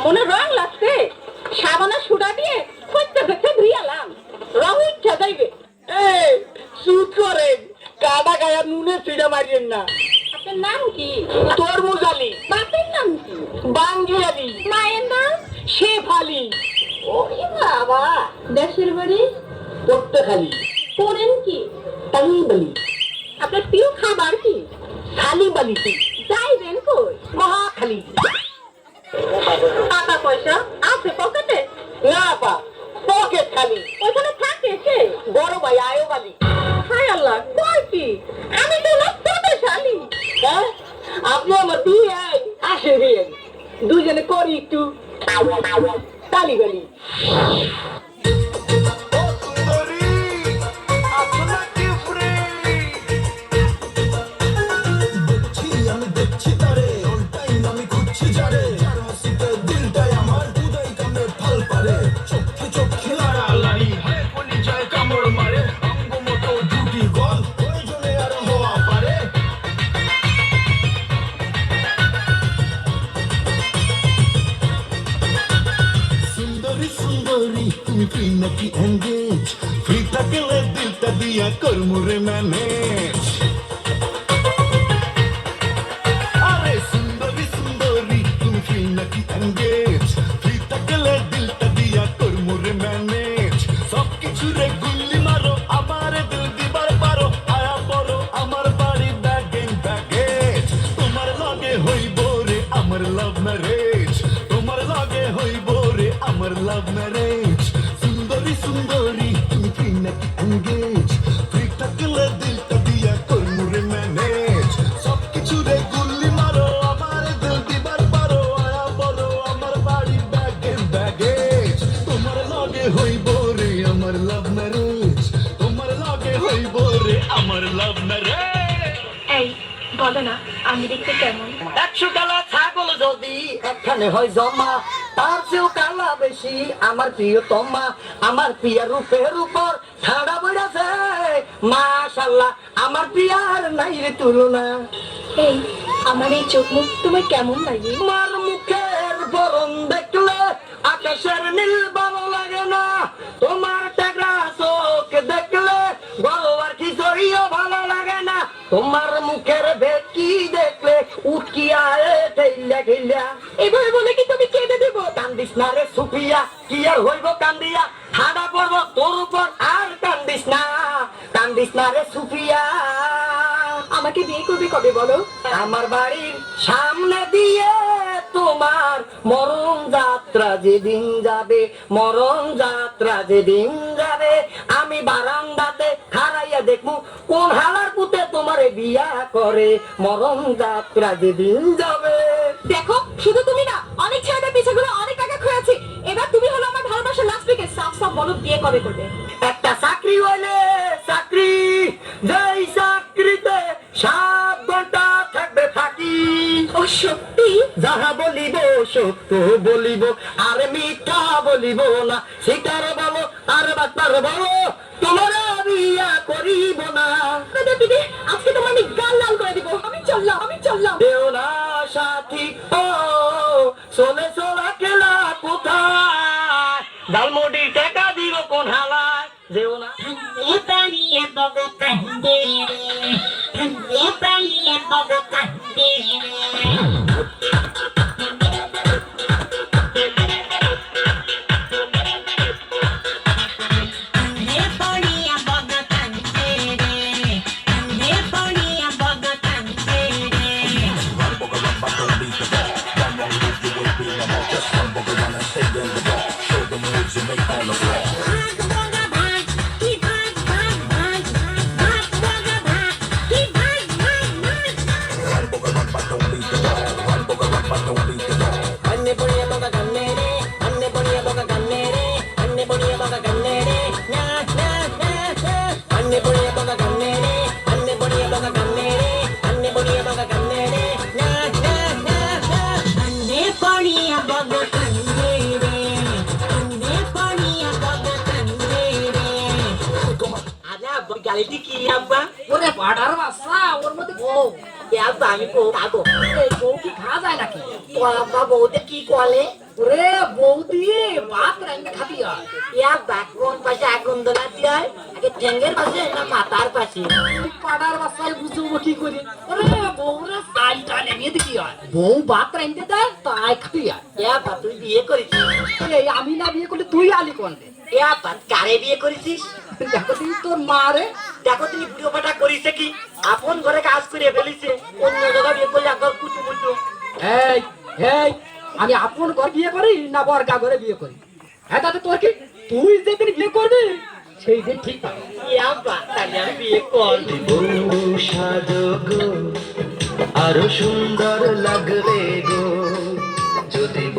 মনে রং লাগছে, সাবানা সুডা দিয়ে খুঁজতে খুঁজতে ধুইয়ালাম, রং উঠছে যাইবে। এই সুদ করেন, কাদা গায়া নুনে ফিডা মারিয়েন না। আপনার নাম কি? তরমুজ আলী। বাপের নাম কি? বাঙ্গি আলী। মায়ের নাম? শেফ আলী। ওরে বাবা। দেশের বাড়ি? পট্টখালি। করেন কি? টাঙ্গিবালি। আপনার প্রিয় খাবার কি? খালিবালিতে। যাইবেন কই? মহাখালী। টাকা পয়সা আছে পকেটে? না পা, পকেট খালি। ওইখানে থাকে কে? বড় ভাই আয়ব আলী। হায় আল্লাহ, কয় কি? আমি তো না প্রতিশালী। হ্যাঁ, আপনি আমার বিয়ে আসে বিয়ে, দুজনে করি একটু তালিবালি। নাকি এঙ্গেজ ফ্রি থাকলে দিলটা দিয়া করমুরে ম্যানেজ। আরে সুন্দরী সুন্দরী তুমি ফ্রি নাকি এঙ্গেজ ফ্রি থাকলে দিলটা দিয়া করমুরে ম্যানেজ। সব কিছু রে গুল্লি মারো আমার দিল দিবার পারো আয়া পড়ো আমার বাড়ি ব্যাগেজ ব্যাগেজ। তোমার লগে হইব রে আমার লাভ ম্যারেজ, তোমার লগে হইব রে আমার লাভ ম্যারেজ। সুন্দরী তুমি কি নাকি এঙ্গেজ ফ্রি থাকলে দিলটা দিয়া করমুরে ম্যানেজ। সব কিছু রে গুল্লি মারো আমার দিল দিবার পারো আয়া বলো আমার বাড়ি ব্যাগেজ ব্যাগেজ। তোমার লগে হইব রে আমার লাভ ম্যারেজ, তোমার লগে হইব রে আমার লাভ ম্যারেজ। এই বলো না আমি দেখতে কেমন? 100 কালা ছাগল যদি একখানে হয় জমা, তার চেয়েও কালা বেশি আমার প্রিয় তমা। আমার প্রিয়া রূপের উপর ছাড়া বেড়েছে মাশাআল্লাহ, আমার প্রিয়ার নাই রে তুলনা। এই আমার এই চোখ মুখ তোমার কেমন লাগে? তোমার মুখের বরণ দেখলে আকাশের নীল ভালো লাগে না, তোমার টেকরা চোখ দেখলে গলবার খিচুড়িও ভালো লাগে না, তোমার মুখের ভেটকি দেখলে উটকিয়া ঠেইলা খেইলা। এভাবে বলে কি তুমি কেঁদে দেবো? কান্দিস না রে সুফিয়া, কি আর হইব কান্দিয়া, ঠাডা পড়ব তোর উপর আর কান্দিস না, কান্দিস না রে সুফিয়া। আমাকে বিয়ে করবে কবে বলো? আমার বাড়ির সামনে দিয়ে তোমার মরণ যাত্রা যেদিন যাবে, মরণ যাত্রা যেদিন যাবে, আমি বারান্দাতে খাড়াইয়া দেখবো কোন হালার পুতে তোমারে বিয়া করে, মরণ যাত্রা যেদিন যাবে। দেখো শুধু তুমি না, অনেক ছেলেদের পিছে ঘুরে অনেক টাকা খোয়াছি, এবার তুমি হলো আমার ভালোবাসার লাস্ট উইকেট। সাফ সাফ বলো বিয়ে কবে করবে? একটা চাকরি হইলে চাকরি, যেই চাকরিতে 7 ঘন্টা থাকবে থাকি। ও সত্যি? যাহা বলিব সত্য বলিব আর মিথ্যা বলিব না, শিকার বলো আর বাচ্চার বলো তোমার বিয়া করিব না। দিদি আজকে তোমার আমি গাল লাল করে দিব। আমি চললাম, আমি চললাম। দেও না সাথী ও চলে চলা খেলা কোথায়, ডালমুড়ি টাকা দিব কোন হালায়, দেও না। গালিটি কি আব্বা? ওরে পাড়ার বাচ্চা, ওর মধ্যে বউ। আব্বা আমি কো কাগো এই বউ কি খাওয়া যায় নাকি? ও আব্বা বউতে কি কোয়ালে? ওরে বৌদি ভাত রান্না খাতি হয় ইয়া কোন পাশে আগুন ধরা দিয়ে আগে ঠ্যাঙ্গের পাশে না মাথার পাশে? পাড়ার বাসায় বুঝবো কি করি ওরে বউরে সাইলটা নেমে দিবি হয় বউ ভাত রান্না দেয় তাই খাতি হয় ইয়া তুই বিয়ে করেছিস? এই আমি না বিয়ে করলে তুই আলি কোন রে ইয়া কারে বিয়ে করেছিস? দেখো তুই তোর মা রে দেখো তুমি বুড়ো পাটা করিছে কি, আপন ঘরে কাজ করে ফেলিছে, অন্য জায়গায় বিয়ে করলে একবার কুটু কুটু। এই এই আমি আপন ঘর বিয়ে করি না বর্গা ঘরে বিয়ে করি? হ্যাঁ তাতে তোর কি, তুই যেদিন বিয়ে করবি সেই দিন ঠিক পাবে। ইয়া তাহলে আমি বিয়ে করবি। বউ সাজো গো, আরো সুন্দর লাগবে গো যদি